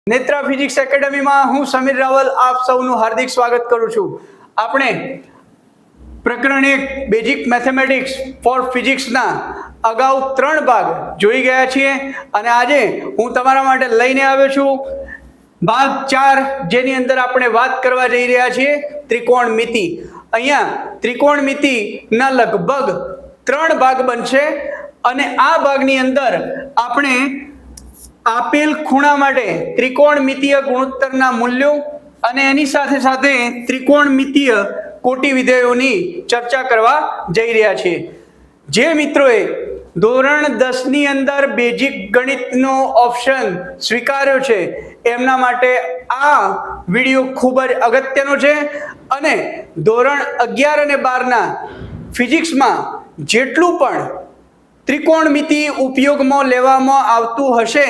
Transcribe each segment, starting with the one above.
Netra physics academy में हूँ समीर रावल आप सौनु हार्दिक स्वागत करूँ छूँ। आपणे प्रकरण 1 बेजिक मैथमेटिक्स फॉर फिजिक्स ना अगाऊ 3 भाग जोई गया छीए अने आजे हूँ तमारा माटे लईने आव्यो छूं भाग 4 जेनी अंदर आपणे वात करवा जई रह्या छीए त्रिकोणमिति। अहींया त्रिकोणमिति ना लगभग 3 भाग बनशे अने आ भागनी अंदर आपणे आपेल खूणा माटे त्रिकोणमितीय गुणोत्तરના मूल्यों અને એની સાથે સાથે ત્રિકોણમિતીય કોટી વિધેયોની ચર્ચા કરવા જઈ રહ્યા છે। જે મિત્રોએ ધોરણ 10 ની અંદર બેઝિક ગણિતનો ઓપ્શન સ્વીકાર્યો છે એમના માટે આ વિડિયો ખૂબ જ અગત્યનો છે અને ધોરણ 11 અને 12 ના ફિઝિક્સમાં જેટલું પણ त्रिकोणमिति उपयोग में लेवामां आवतुं हशे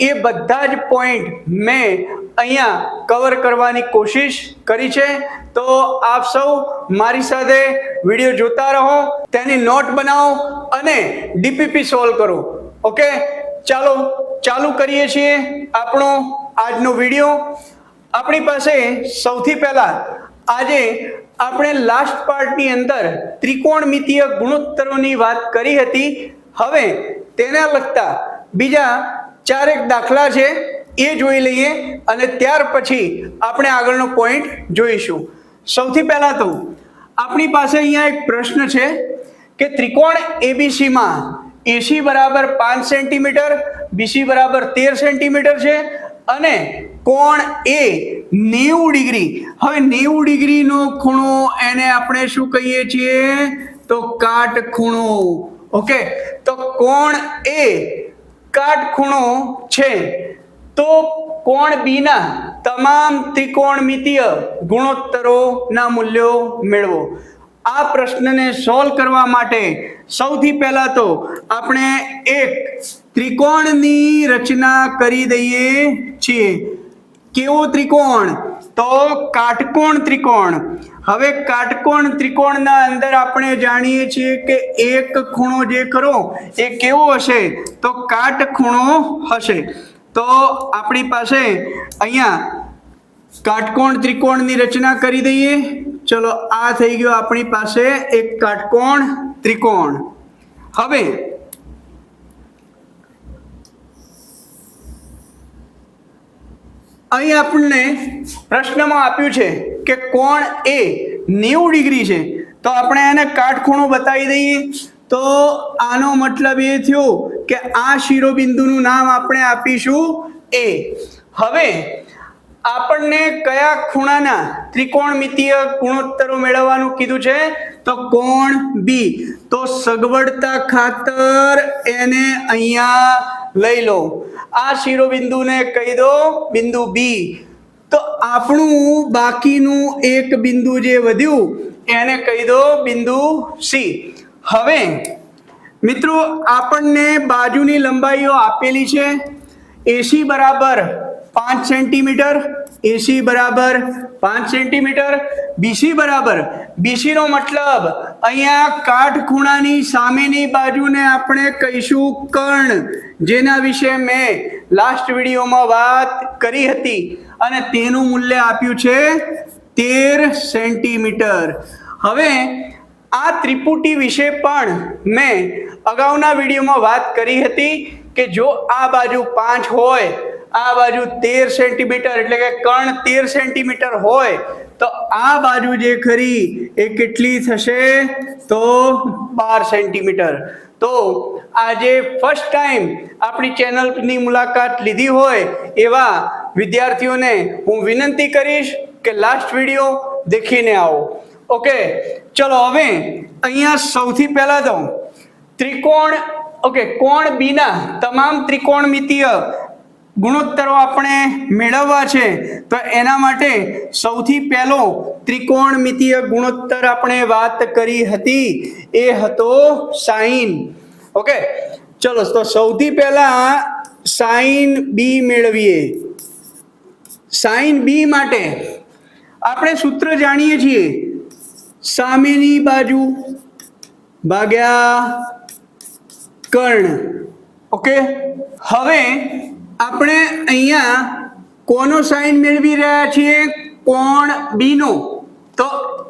ए बधा ज पॉइंट मैं अहींया कवर करवानी कोशिश करी छे। तो आप सौ मारी साथे विडियो जोता रहो, तेनी नोट बनाओ अने डीपीपी सॉल्व करो। ओके, चलो चालू करीए छीए आपणो आजनो विडियो। अपनी पासे सौथी पहला आजे આપણે લાસ્ટ પાર્ટની અંદર ત્રિકોણમિતીય ગુણોત્તરોની વાત કરી હતી। હવે તેના લગતા બીજા 4 એક દાખલા છે એ જોઈ લઈએ અને ત્યાર પછી આપણે આગળનો પોઈન્ટ જોઈશું। સૌથી પહેલા તો આપણી પાસે અહીંયા એક પ્રશ્ન છે કે ત્રિકોણ ABC માં AC બરાબર 5 સેન્ટીમીટર, BC બરાબર 13 સેન્ટીમીટર છે અને कोण ए 90 डिग्री। હવે 90 डिग्री नो खूणो एने આપણે શું કહીએ છીએ તો કાટખૂણો। ओके, तो कोण ए काटखूणो છે તો कोण बी ना તમામ ત્રિકોણમિતીય ગુણોત્તરોના મૂલ્યો મેળવો। આ પ્રશ્નને સોલ્વ કરવા માટે સૌથી પહેલા તો આપણે એક ત્રિકોણની રચના કરી દઈએ છીએ। केवो त्रिकोण तो काटकोण त्रिकोण। हवे काटकोण त्रिकोण ना अंदर आपणे जाणीए छीए के एक खूणो जे खरो ए केवो हशे तो काटखूणो हशे। तो आपणी पासे अहींया काटकोण त्रिकोण नी रचना करी दईए। चलो आ थई गयो आपणी पासे एक काटकोण त्रिकोण। हवे અહીં આપણને પ્રશ્નમાં આપ્યું છે કે કોણ એ 90 ડિગ્રી છે તો આપણે એને કાટખૂણો બતાવી દઈએ। તો આનો મતલબ એ થયો કે આ શિરોબિંદુનું નામ આપણે આપીશું એ। હવે આપણને કયા ખૂણાના ત્રિકોણમિતીય ગુણોત્તરો મેળવવાનું કીધું છે તો કોણ બી। તો સગવડતા ખાતર એને અહીંયા લઈ લો। आ शिरोबिंदु ने कही दो बिंदु बी। तो आपणु बाकीनु एक बिंदु जे वध्यु एने कही दो बिंदु सी। हवे मित्रों आपणने बाजुनी लंबाईओ आपेली छे। एसी बराबर 5 सेंटीमीटर, एसी बराबर 5 सेंटीमीटर, बीसी बराबर बीसी नो मतलब अहींया काटखूणानी सामेनी बाजुने आपणे कहीशुं कर्ण, जेना विषे मैं लास्ट विडियो में बात करी हती अने तेनुं मूल्य आप्युं छे 13 सेंटीमीटर। हवे आ त्रिपुटी विषे पण मैं अगाउना विडियो में बात करी हती के जो आ बाजू 5 होय आ बाजू 13 सेंटीमीटर एटले के कर्ण 13 सेंटीमीटर होय तो आ बाजू जे खरी ए केटली थशे तो 12 सेंटीमीटर। तो आजे फर्स्ट टाइम अपनी चैनल की मुलाकात लीधी होय एवा विद्यार्थीओने हूँ विनंती करीश के लास्ट विडियो देखीने आओ। ओके, चलो हवे अहींया सौथी पहला तो त्रिकोण ओके कोण बी ना तमाम त्रिकोणमितीय गुणोत्तरो आपणे मेळववा छे तो एना माटे सौथी पहेलो त्रिकोणमितीय गुणोत्तर आपणे वात करी हती ए हतो साइन। ओके, चलो तो सौथी पहला साइन बी मेळवीए। साइन बी माटे आपणे सूत्र जाणीए छीए सामेनी बाजू भाग्या कर्ण। ओके, हवे આપણે અહીંયા કોનો સાઇન મેળવી રહ્યા છીએ? કોણ બી નો. તો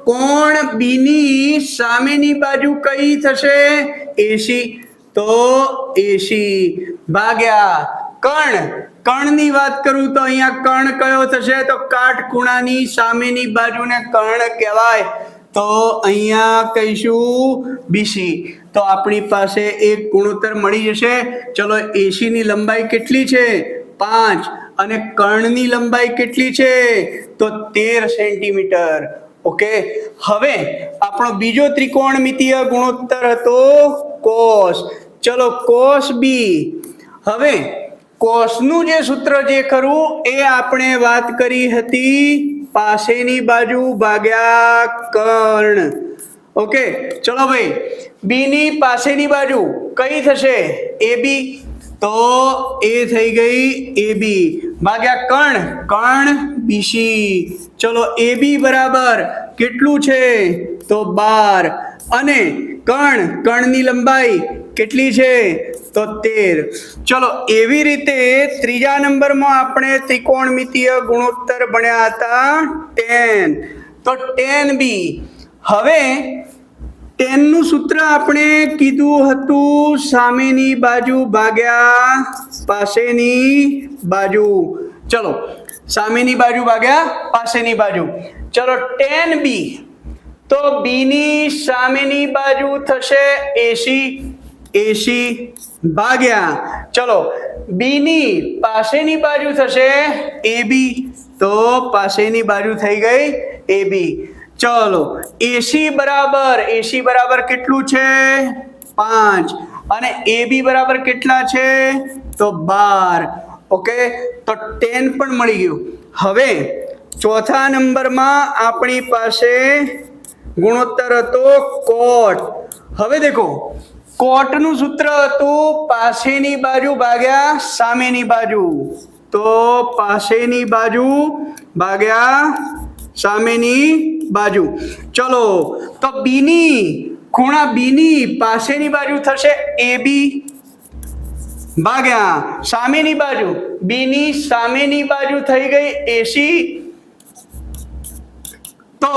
કોણ બી ની સામેની બાજુ કઈ થશે? એસી. તો એસી ભાગ્યા કર્ણની વાત કરું તો અહીંયા કર્ણ કયો થશે? તો કાટખૂણાની સામેની બાજુને કર્ણ કહેવાય. તો અહીંયા કહીશું બીસી. તો આપણી પાસે એક ગુણોત્તર મળી જશે. ચલો, એસી ની લંબાઈ કેટલી છે? 5. અને કર્ણની લંબાઈ કેટલી છે? તો 13 સેન્ટીમીટર. ઓકે, હવે આપણો બીજો ત્રિકોણમિતીય ગુણોત્તર હતો કોસ. ચલો, કોસ બી. હવે કોસનું જે સૂત્ર જે ખરું એ આપણે વાત કરી હતી, પાસેની બાજુ ભાગ્યા કર્ણ. ઓકે, ચલો ભાઈ, બી ની પાસેની બાજુ કઈ થશે? એ બી. તો એ થઈ ગઈ એ બી ભાગ્યા કર્ણ બીસી. ચલો, એ બી બરાબર કેટલું છે? તો 12. અને કર્ણની લંબાઈ કેટલી છે? તો 13. ચલો, એવી રીતે ત્રીજા નંબરમાં આપણે ત્રિકોણમિતીય ગુણોત્તર ભણ્યા હતા tan. તો tan બી. હવે tan નું સૂત્ર આપણે કીધું હતું સામેની બાજુ ભાગ્યા પાસેની બાજુ. ચલો, સામેની બાજુ ભાગ્યા પાસેની બાજુ. ચલો, tan બી. તો બી ની સામેની બાજુ થશે 80 ભાગ્યા, ચલો, બી ની પાસેની બાજુ થશે એ બી. તો પાસેની બાજુ થઈ ગઈ એ બી. ચલો, એસી બરાબર કેટલું છે? 5. અને એ બી બરાબર કેટલા છે? તો 12. ઓકે, તો tan પણ મળી ગયું. હવે ચોથા નંબરમાં આપણી પાસે ગુણોત્તર હતો કોટ. હવે દેખો, કોટનું સૂત્ર હતું પાસેની બાજુ ભાગ્યા સામેની બાજુ. તો પાસેની બાજુ ભાગ્યા સામેની બાજુ. ચલો, તો ખૂણા બી ની પાસેની બાજુ થશે એ બી ભાગ્યા સામેની બાજુ. બી ની સામેની બાજુ થઈ ગઈ 80. તો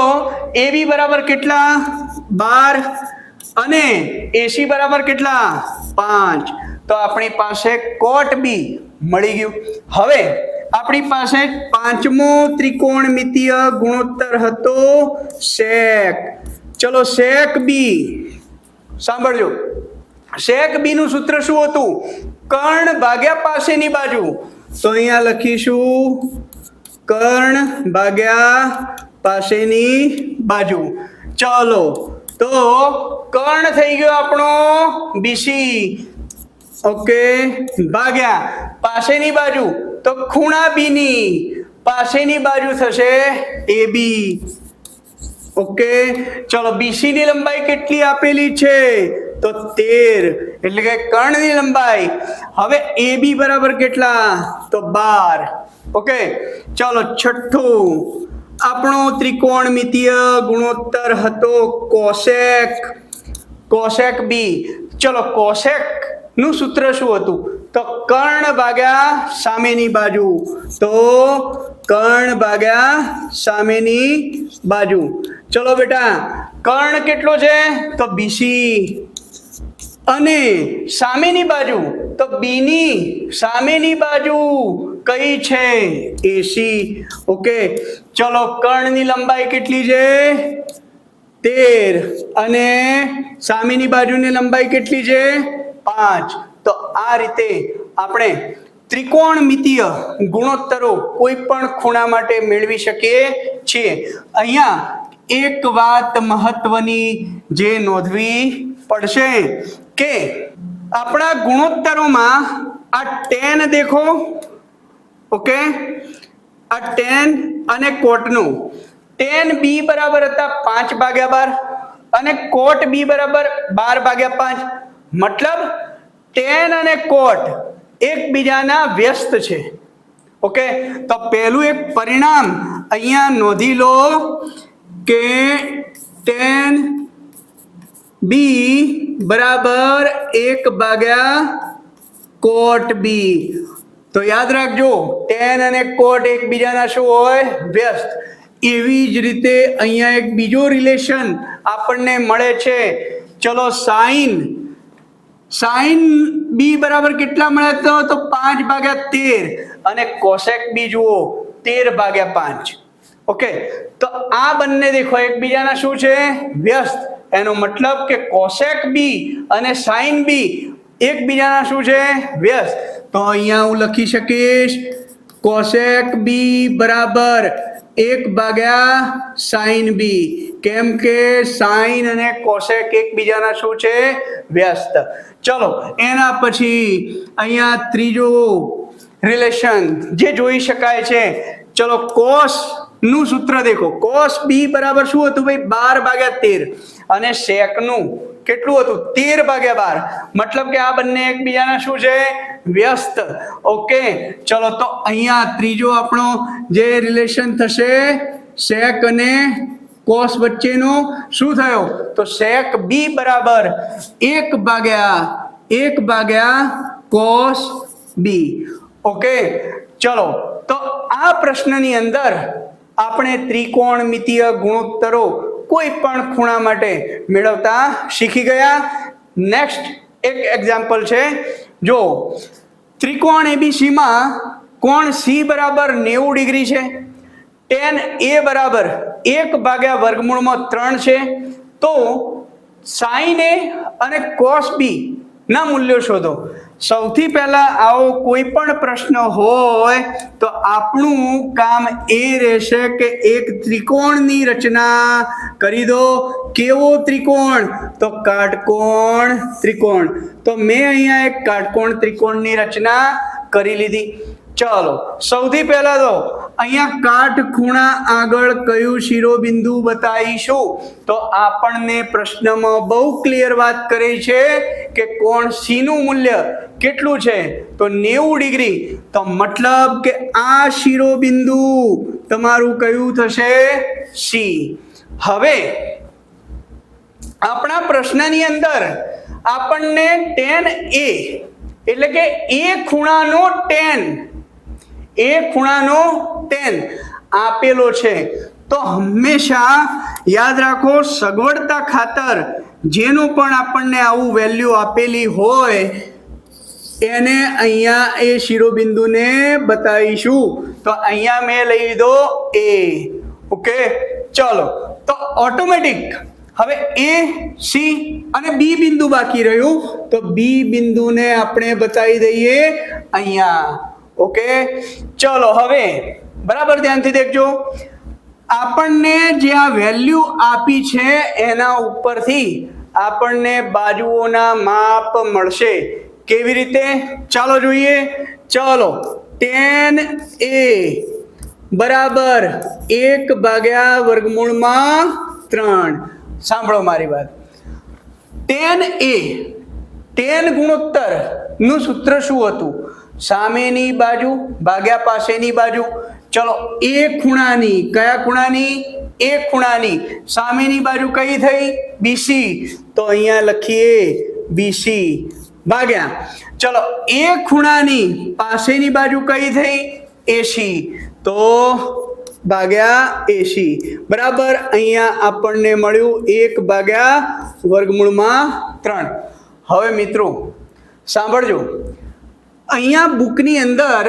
એ બી બરાબર કેટલા? 12. અને એસી બરાબર કેટલા? 5. તો આપણી પાસે કોટ બી મળી ગયું. હવે આપણી પાસે પાંચમો ત્રિકોણમિતીય ગુણોત્તર હતો સેક. ચલો, સેક બી. સાંભળજો, સેક બી નું સૂત્ર શું હતું? કર્ણ ભાગ્યા પાસેની બાજુ. તો અહીંયા લખીશું કર્ણ ભાગ્યા પાસેની બાજુ. ચલો, તો કર્ણ થઈ ગયો આપણો બીસી. ઓકે, ભાગ્યા પાસેની બાજુ. તો ખૂણા બી ની પાસેની બાજુ થશે એ બી. ઓકે, ચલો, બીસી ની લંબાઈ કેટલી આપેલી છે? તો 13. એટલે કે કર્ણની લંબાઈ. હવે એ બી બરાબર કેટલા? તો 12. ઓકે, ચલો, છઠ્ઠું આપણો ત્રિકોણમિતીય ગુણોત્તર હતો કોસેક બી. ચલો, કોસેક નું સૂત્ર શું હતું? તો કર્ણ ભાગ્યા સામેની બાજુ. તો કર્ણ ભાગ્યા સામેની બાજુ. ચલો બેટા, કર્ણ કેટલો છે? તો બીસી. અને સામેની બાજુ, તો બી ની સામેની બાજુ કઈ છે? એસી. ઓકે, ચલો, કર્ણની લંબાઈ કેટલી છે? 13. અને સામેની બાજુની લંબાઈ કેટલી છે? 5. તો આ રીતે આપણે ત્રિકોણમિતીય ગુણોત્તરો કોઈ પણ ખૂણા માટે મેળવી શકીએ છીએ. અહીંયા એક વાત મહત્વની જે નોંધવી પડશે કે આપણા ગુણોત્તરોમાં આ tan દેખો. ઓકે, આ tan અને કોટનું tan બી બરાબર હતા 5/12 અને કોટ બી બરાબર 12/5. મતલબ tan અને કોટ એકબીજાના વ્યસ્ત છે. ઓકે, તો પહેલું એક પરિણામ અહીંયા નોંધી લો કે tan બી બરાબર 1/cot બી. તો તો યાદ રાખજો tan અને cot એકબીજાના શું હોય? વ્યસ્ત. એવી જ રીતે અહીંયા એક બીજો રિલેશન આપણને મળે છે. ચલો sin b બરાબર કેટલા મળે તો 5/13 અને cosec b જુઓ 13/5. ઓકે, તો આ બંને દેખો એકબીજાના શું છે? વ્યસ્ત. એનો મતલબ કે cosec b અને sin b એકબીજાના શું છે? વ્યસ્ત. તો અહીંયા હું લખી શકીશ cosec b બરાબર 1/sin b, કેમ કે sin અને cosec એકબીજાના શું છે? વ્યસ્ત. ચલો એના પછી અહીંયા ત્રીજો રિલેશન જે જોઈ શકાય છે. ચલો cos નું સૂત્ર દેખો. cos b બરાબર શું હતું ભાઈ? 12/13 અને sec નું કેટલું હતું? 13/12. મતલબ કે આ બંને એકબીજાના શું છે? વ્યસ્ત. ઓકે, ચલો તો અહીંયા ત્રીજો આપણો જે રિલેશન થશે sec અને cos વચ્ચેનો શું થયો? તો sec b બરાબર 1/cos b. ઓકે, ચલો તો આ પ્રશ્નની અંદર આપણે ત્રિકોણમિતીય ગુણોત્તરો કોઈ પણ ખૂણા માટે મેળવતા શીખી ગયા. નેક્સ્ટ એક એક્ઝામ્પલ છે. જો ત્રિકોણ ABC માં કોણ C બરાબર 90 ડિગ્રી છે, tan A બરાબર 1/√3 છે, તો sin A અને cos B ના મૂલ્યો શોધો. સૌથી પહેલા આવો કોઈ પણ પ્રશ્ન હોય તો આપણું કામ એ રહેશે કે એક ત્રિકોણની રચના કરી દો. કેવો ત્રિકોણ? તો કાટકોણ ત્રિકોણ. તો મેં અહીંયા એક કાટકોણ ત્રિકોણની રચના કરી લીધી. ચલો સૌથી પહેલા તો અહીંયા કાટખૂણા આગળ કયું શિરોબિંદુ બતાવીશું? તો આપણને પ્રશ્નમાં બહુ ક્લિયર વાત કરી છે કે કોણ C નું મૂલ્ય કેટલું છે? તો 90 ડિગ્રી. તો મતલબ કે આ શિરોબિંદુ તમારું કયું થશે? C. હવે આપણા પ્રશ્નની અંદર આપણને tan A એટલે કે એ ખૂણાનો tan આપેલો છે. તો હંમેશા યાદ રાખો સગવડતા ખાતર જેનું પણ આપણને આવું વેલ્યુ આપેલી હોય એને અહીંયા એ શિરોબિંદુને બતાવીશું. તો અહીંયા મેં લઈ લીધો A. ઓકે, ચલો તો ઓટોમેટિક હવે A, C અને B બિંદુ બાકી રહ્યું. તો B બિંદુને આપણે બતાવી દઈએ અહીંયા. ઓકે, ચલો હવે બરાબર ધ્યાનથી દેખજો. આપણને જે આ વેલ્યુ આપી છે એના ઉપરથી આપણને બાજુઓના માપ મળશે. કેવી રીતે? ચાલો જોઈએ. ચલો tan A બરાબર 1/√3. સાંભળો મારી વાત. tan A tan ગુણોત્તર નું સૂત્ર શું હતું? સામેની બાજુ ભાગ્યા પાસેની બાજુ. ચલો એ ખૂણાની, કયા ખૂણાની? એ ખૂણાની સામેની બાજુ કઈ થઈ? BC. તો અહીંયા લખીએ BC ભાગ્યા. ચલો એ ખૂણાની પાસેની બાજુ કઈ થઈ? AC. તો ભાગ્યા AC બરાબર અહીંયા આપણને મળ્યું 1/√3. હવે મિત્રો સાંભળજો, અહીંયા બુકની અંદર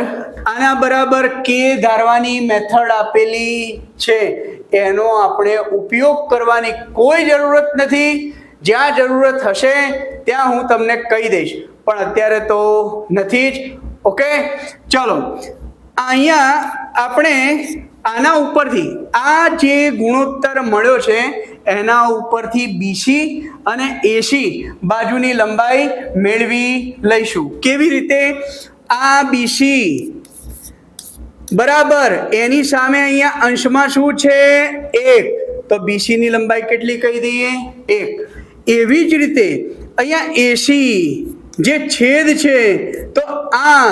આના બરાબર કે ધારવાની મેથડ આપેલી છે. એનો આપણે ઉપયોગ કરવાની કોઈ જરૂરત નથી. જ્યાં જરૂરત હશે ત્યાં હું તમને કહી દઈશ, પણ અત્યારે તો નથી જ. ઓકે, ચલો અહીંયા આપણે આના ઉપરથી આ જે ગુણોત્તર મળ્યો છે એના ઉપરથી BC અને AC બાજુની લંબાઈ મેળવી લઈશું. કેવી રીતે? આ BC બરાબર એની સામે અહીંયા અંશમાં શું છે? 1. તો BC ની લંબાઈ કેટલી કહી દઈએ? 1. એવી જ રીતે અહીંયા AC જે છેદ છે તો આ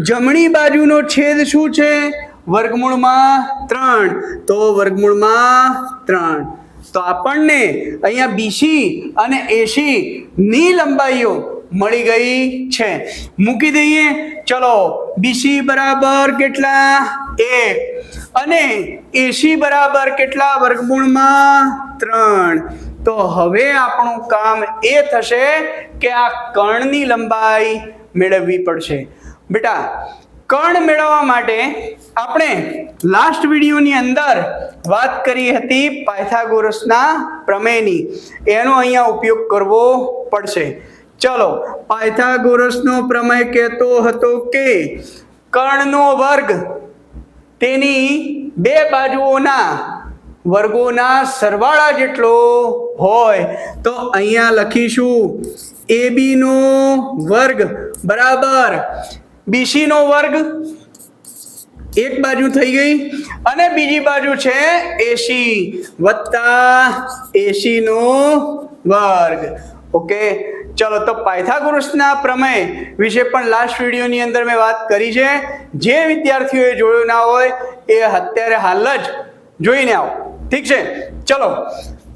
જમણી બાજુનો છેદ શું છે? √3. તો √3. તો આપણને અહીંયા BC અને AC ની લંબાઈઓ મળી ગઈ છે. મૂકી દઈએ. ચલો બીસી બરાબર કેટલા 1 અને એસી બરાબર કેટલા વર્ગમૂળમાં 3. તો હવે આપણું કામ એ થશે કે આ કર્ણની લંબાઈ મેળવવી પડશે. બેટા કર્ણ મેળવવા માટે આપણે લાસ્ટ વિડીયોની અંદર વાત કરી હતી પાયથાગોરસના પ્રમેયની. એનો અહીંયા ઉપયોગ કરવો પડશે. ચલો પાયથાગોરસનો પ્રમેય કહેતો હતો કે કર્ણનો વર્ગ તેની બે બાજુઓના વર્ગોના સરવાળા જેટલો હોય. તો અહીંયા લખીશું AB નો વર્ગ બરાબર BC નો વર્ગ એક બાજુ થઈ ગઈ અને બીજી બાજુ છે AC વત્તા AC નો વર્ગ. ઓકે ચલો તો પાયથાગોરસના પ્રમેય વિશે પણ લાસ્ટ વિડીયોની અંદર મેં વાત કરી છે. જે વિદ્યાર્થીઓએ જોયું ના હોય એ અત્યારે હાલ જ જોઈને આવો. ઠીક છે. ચલો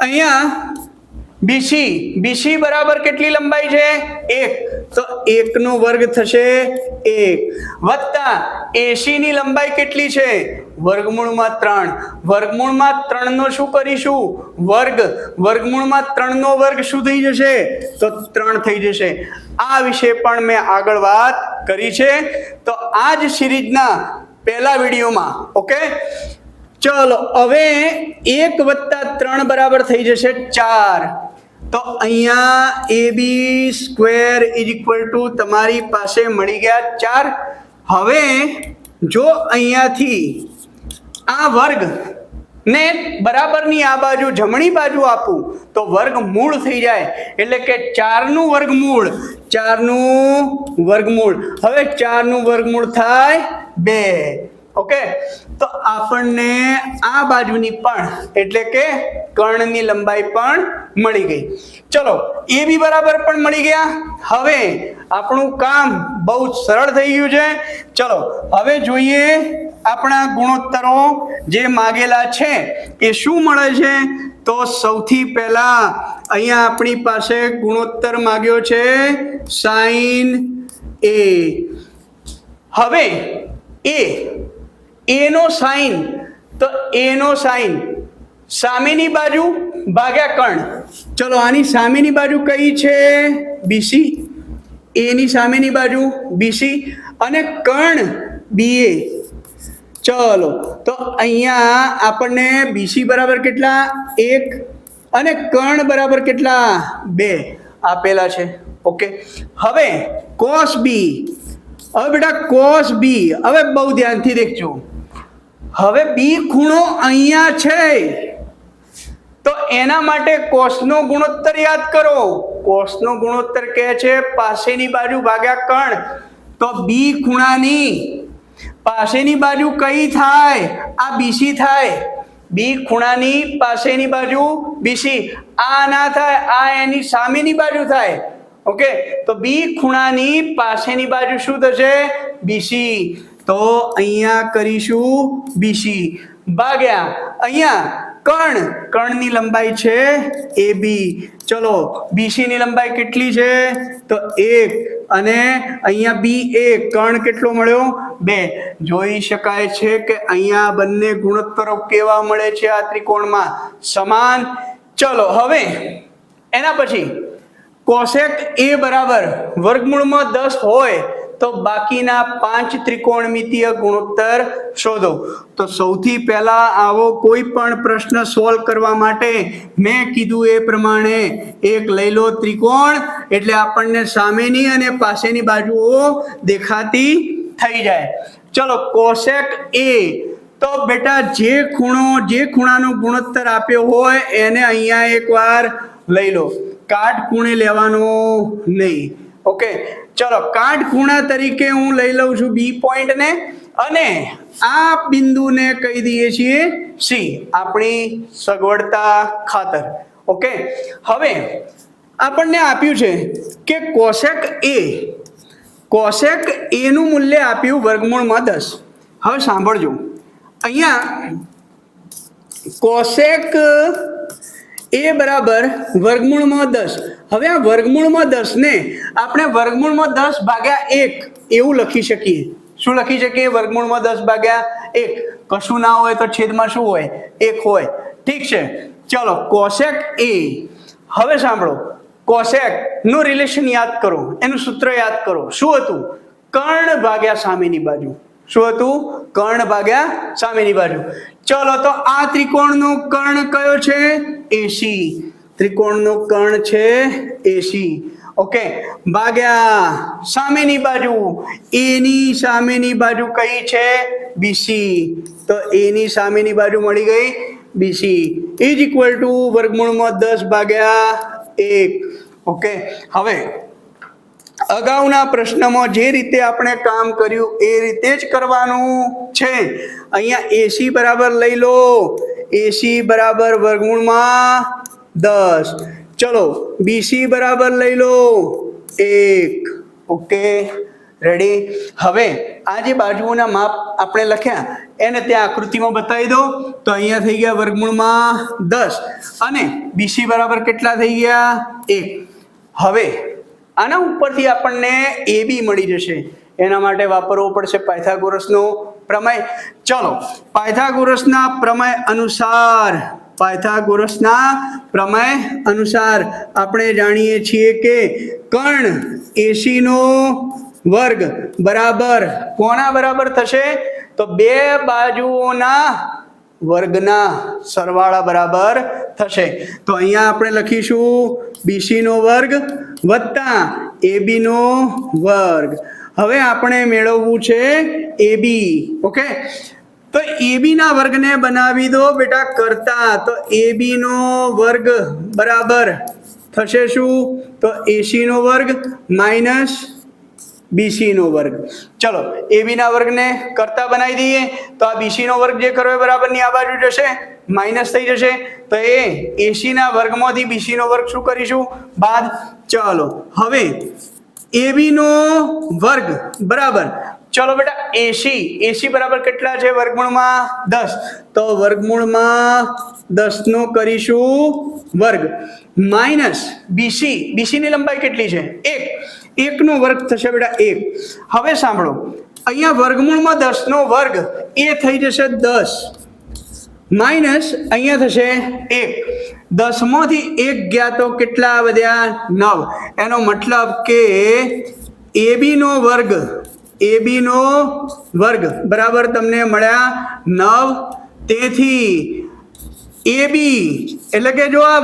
અહીંયા BC બરાબર કેટલી લંબાઈ છે 1 તો 1 નો વર્ગ થશે 1 વત્તા AC ની લંબાઈ કેટલી છે વર્ગમૂળમાં 3. વર્ગમૂળમાં 3 નો શું કરીશું વર્ગ. વર્ગમૂળમાં 3 નો વર્ગ શું થઈ જશે તો 3 થઈ જશે. આ વિશે પણ મેં આગળ વાત કરી છે. તો આ જ સિરીઝના પહેલા વિડીયોમાં. ઓકે ચલો હવે 1 વત્તા 3 બરાબર થઈ જશે 4. તો અહીંયા AB² તમારી પાસે મળી ગયા 4. હવે જો અહીંયાથી આ વર્ગ ને બરાબરની આ બાજુ જમણી બાજુ આપું તો વર્ગમૂળ થઈ જાય. એટલે કે 4 નું વર્ગમૂળ 4 નું વર્ગમૂળ. હવે 4 નું વર્ગમૂળ થાય 2. ઓકે તો આપણને આ બાજુની પણ એટલે કે કર્ણની લંબાઈ પણ મળી ગઈ. ચલો AB બરાબર પણ મળી ગયા. હવે આપણું કામ બહુ સરળ થઈ ગયું છે. ચલો હવે જોઈએ આપણા ગુણોત્તરો જે માગેલા છે એ શું મળે છે. તો સૌથી પહેલા અહીંયા આપણી પાસે ગુણોત્તર માગ્યો છે sin A. હવે A નો સાઇન તો A નો સાઇન સામેની બાજુ ભાગ્યા કર્ણ. ચલો આની સામેની બાજુ કઈ છે BC. A ની સામેની બાજુ BC અને કર્ણ BA. ચલો તો અહીંયા આપણને BC બરાબર કેટલા 1 અને કર્ણ બરાબર કેટલા 2 આપેલા છે. ઓકે હવે cos B. હવે બેટા cos B હવે બહુ ધ્યાનથી દેખજો. હવે B ખૂણો અહીંયા છે તો એના માટે કોસનો ગુણોત્તર યાદ કરો. કોસનો ગુણોત્તર કહે છે પાસેની બાજુ ભાગ્યા કર્ણ. તો B ખૂણાની પાસેની બાજુ કઈ થાય આ BC થાય. B ખૂણાની પાસેની બાજુ BC. આ ના થાય આ એની સામેની બાજુ થાય. ઓકે તો B ખૂણાની પાસેની બાજુ શું થશે BC. તો અહીંયા કરીશું BC ભાગ્યા અહીંયા કર્ણની લંબાઈ છે AB. ચલો BC ની લંબાઈ કેટલી છે તો 1 અને અહીંયા BA કર્ણ કેટલો મળ્યો 2. જોઈ શકાય છે કે અહીંયા બંને ગુણોત્તરો કેવા મળે છે આ ત્રિકોણમાં સમાન. ચલો હવે એના પછી કોસેક A બરાબર વર્ગમૂળમાં 10 હોય તો બાકીના 5 ત્રિકોણમિતીય ગુણોત્તર શોધો. તો સૌથી પહેલા આવો કોઈ પણ પ્રશ્ન સોલ્વ કરવા માટે મેં કીધું એ પ્રમાણે એક લઈ લો ત્રિકોણ. એટલે આપણને સામેની અને પાસેની બાજુઓ દેખાતી થઈ જાય. ચલો કોસેક A તો બેટા જે ખૂણાનો ગુણોત્તર આપ્યો હોય એને અહીંયા એકવાર લઈ લો. કાટખૂણે લેવાનો નહીં. ઓકે ચલો કાટખૂણા તરીકે હું લઈ લઉં છું B પોઈન્ટ ને અને આ બિંદુને કહી દઈએ છીએ C આપણી સગવડતા ખાતર. ઓકે હવે આપણને આપ્યું છે કે કોસેક A નું મૂલ્ય આપ્યું વર્ગમૂળમાં 10. હવે સાંભળજો અહીંયા કોસેક એ બરાબર વર્ગમૂળમાં 10. હવે આ વર્ગમૂળમાં 10 ને આપણે વર્ગમૂળમાં 10 ભાગ્યા 1 એવું લખી શકીએ. શું લખી શકીએ? વર્ગમૂળમાં 10 ભાગ્યા 1. કશું ના હોય તો છેદમાં શું હોય? 1 હોય. ઠીક છે, ચલો કોસેક એ. હવે સાંભળો, કોસેક નું રિલેશન યાદ કરો, એનું સૂત્ર યાદ કરો. શું હતું? કર્ણ ભાગ્યા સામેની બાજુ. શું હતું? કર્ણ ભાગ્યા સામેની બાજુ. ચલો તો આ ત્રિકોણનો કર્ણ કયો છે? એસી. ત્રિકોણનો કર્ણ છે એસી. ઓકે, ભાગ્યા સામેની બાજુ. એની સામેની બાજુ કઈ છે? બીસી. તો એની સામેની બાજુ મળી ગઈ બીસી ઇઝ ઇક્વલ ટુ વર્ગમૂળમાં 10 ભાગ્યા 1. ઓકે, હવે અગાઉના પ્રશ્નમાં જે રીતે આપણે કામ કર્યું એ રીતે જ કરવાનું છે. અહીંયા એસી બરાબર લઈ લો. એસી બરાબર વર્ગમૂળમાં 10. ચલો બીસી બરાબર લઈ લો 1. Okay, ready. હવે આ જે બાજુઓના માપ આપણે લખ્યા એને ત્યાં આકૃતિમાં બતાવી દો. તો અહીંયા થઈ ગયા વર્ગમૂળમાં 10 અને બીસી બરાબર કેટલા થઈ ગયા? 1. હવે આના ઉપરથી આપણને એ બી મળી જશે. એના માટે વાપરવો પડશે પાયથાગોરસનો પ્રમેય. ચલો પાયથાગોરસના પ્રમેય અનુસાર, પાયથાગોરસના પ્રમેય અનુસાર આપણે જાણીએ છીએ કે કર્ણ એસી નો વર્ગ બરાબર કોના બરાબર થશે? તો બે બાજુઓના વર્ગના સરવાળા બરાબર થશે. તો અહીંયા આપણે લખીશું બીસી નો વર્ગ વત્તા એબી નો વર્ગ. હવે આપણે મેળવવું છે એબી. ઓકે, તો એબી ના વર્ગને બનાવી દો બેટા કરતા. તો એબી નો વર્ગ બરાબર થશે શું? તો એસી નો વર્ગ માઇનસ બીસી નો વર્ગ. ચલો એબી ના વર્ગને કરતા બનાવી દઈએ. તો આ બીસી નો વર્ગ જે કરો એ બરાબર ની આ બાજુ જશે, માઇનસ થઈ જશે. તો એ એસી ના વર્ગમાંથી બીસી નો વર્ગ શું કરીશું? બાદ. ચલો હવે એબી નો વર્ગ બરાબર, ચલો બેટા એસી. એસી બરાબર કેટલા છે? વર્ગમૂળમાં 10. તો વર્ગમૂળમાં 10 નો કરીશું વર્ગ માઇનસ બીસી. બીસી ની લંબાઈ કેટલી છે? 1. 1 નો વર્ગ થશે બેટા 1. હવે સાંભળો, અહીંયા વર્ગમૂળમાં 10 નો વર્ગ એ થઈ જશે 10 માઇનસ અહીંયા થશે 1. 10 માંથી 1 ગયા તો કેટલા વધ્યા? 9. એનો મતલબ કે એબી નો વર્ગ, એબી નો વર્ગ બરાબર તમને મળ્યા 9. તેથી એબી એટલે કે જો આ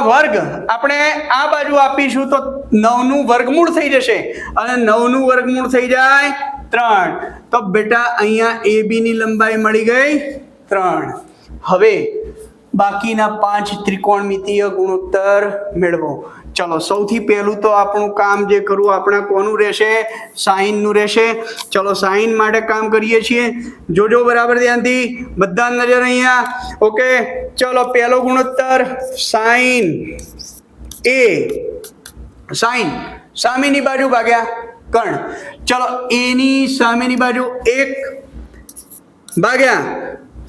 વર્ગ આપણે આ બાજુ આપીશું તો 9 નું વર્ગમૂળ થઈ જશે અને 9 નું વર્ગમૂળ થઈ જાય 3. તો બેટા અહીંયા એબી ની લંબાઈ મળી ગઈ 3. હવે બાકીના 5 ત્રિકોણમિતીય ગુણોત્તર મેળવો. ચલો સૌથી પહેલું તો આપણું કામ જે કરવું આપણે કોનું રહેશે? સાઈન નું રહેશે. ચલો સાઈન માટે કામ કરીએ છીએ. જોજો બરાબર ધ્યાનથી, બધા નજર અહીંયા. ઓકે, ચલો પહેલો ગુણોત્તર સાઈન એ. સાઈન સામેની બાજુ ભાગ્યા કર્ણ. ચલો એની સામેની બાજુ 1 ભાગ્યા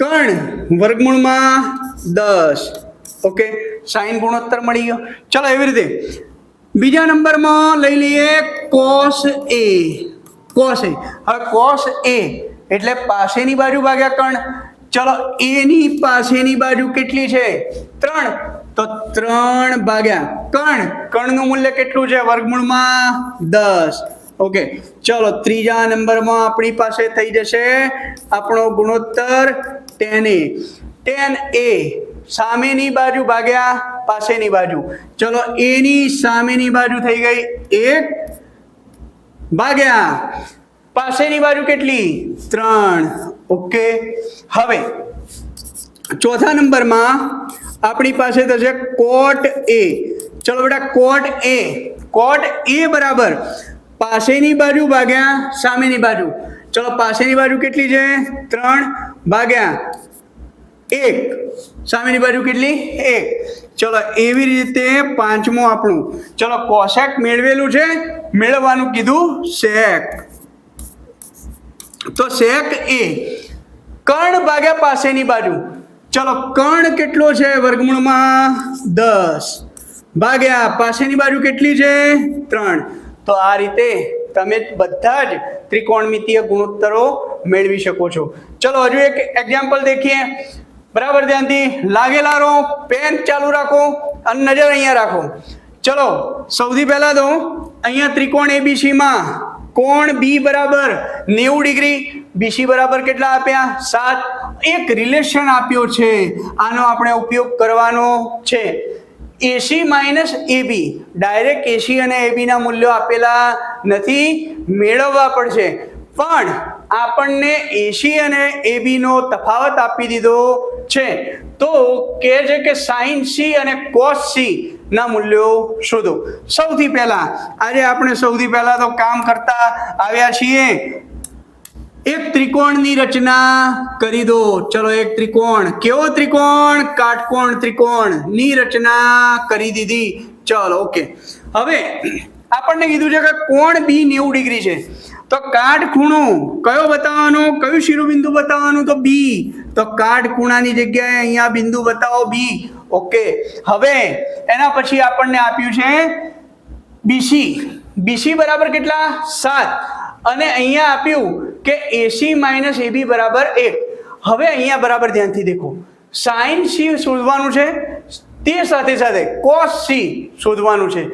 કર્ણ વર્ગમૂળમાં 10. ઓકે, સાઈન ગુણોત્તર મળી ગયો. ચલો એવી રીતે બીજા નંબરમાં લઈ લઈએ કોસ એ. કોસ એ. હવે કોસ એ એટલે પાસેની બાજુ ભાગ્યા કર્ણ. ચલો એની પાસેની બાજુ કેટલી છે? 3. તો 3 ભાગ્યા કર્ણ. કર્ણનું મૂલ્ય કેટલું છે? વર્ગમૂળમાં 10. ઓકે, ચલો ત્રીજા નંબરમાં આપણી પાસે થઈ જશે આપણો ગુણોત્તર tan a. tan a સામેની બાજુ ભાગ્યા પાસેની બાજુ. ચલો એની સામેની બાજુ થઈ ગઈ 1 ભાગ્યા પાસેની બાજુ કેટલી? 3. ઓકે, હવે ચોથા નંબરમાં આપણી પાસે થશે કોટ એ. ચલો બેટા કોટ એ. કોટ એ બરાબર પાસેની બાજુ ભાગ્યા સામેની બાજુ. ચલો પાસેની બાજુ કેટલી છે? 3 ભાગ્યા 1. સામેની બાજુ કેટલી? 1. ચલો એવી રીતે પાંચમો આપણું. ચલો કોસેક મેળવેલું છે, મેળવવાનું કીધું સેક. તો સેક એ કર્ણ ભાગ્યા પાસેની બાજુ. ચલો કર્ણ કેટલો છે વર્ગમૂળમાં 10 ભાગ્યા પાછળની બાજુ કેટલી છે 3. તો આ રીતે તમે બધા જ ત્રિકોણમિતીય ગુણોત્તરો મેળવી શકો છો. ચલો હજુ એક એક્ઝામ્પલ દેખીએ. બરાબર ધ્યાનથી લાગેલા રહો, પેન ચાલુ રાખો અને નજર અહીંયા રાખો. ચલો સૌથી પહેલા તો અહીંયા ત્રિકોણ એબીસી માં કોણ બી બરાબર 90 ડિગ્રી, બીસી બરાબર કેટલા આપ્યા 7. એક રિલેશન આપ્યો છે, આનો આપણે ઉપયોગ કરવાનો છે. એસી માઇનસ એબી, ડાયરેક્ટ એસી અને એબી ના મૂલ્યો આપેલા નથી, મેળવવા પડશે. પણ આપણને એસી અને એબી નો તફાવત આપી દીધો છે, તો કહે છે કે સાઇન સી અને કોસ સી ના મૂલ્યો શોધો. સૌથી પહેલા આજે આપણે સૌથી પહેલા તો કામ કરતા આવ્યા છીએ. એક ત્રિકોણની રચના કરી દો. ચલો એક ત્રિકોણ, કેવો ત્રિકોણ? કાટકોણ ત્રિકોણની રચના કરી દીધી. ચલો ઓકે. હવે આપણને કીધું છે કે કોણ બી 90 ડિગ્રી છે, તો કાટખૂણો કયો બતાવવાનો, કયું શિરોબિંદુ બતાવવાનું? તો બી. તો કાટખૂણાની જગ્યાએ અહીંયા બિંદુ બતાવો બી. ઓકે. હવે એના પછી આપણને આપ્યું છે બીસી. બીસી બરાબર કેટલા 7. અને અહીંયા આપ્યું કે એસી માઇનસ એબી બરાબર 1. હવે અહીંયા બરાબર ધ્યાનથી દેખો, સાઇન સી શોધવાનું છે, તે સાથે સાથે કોસ સી શોધવાનું છે.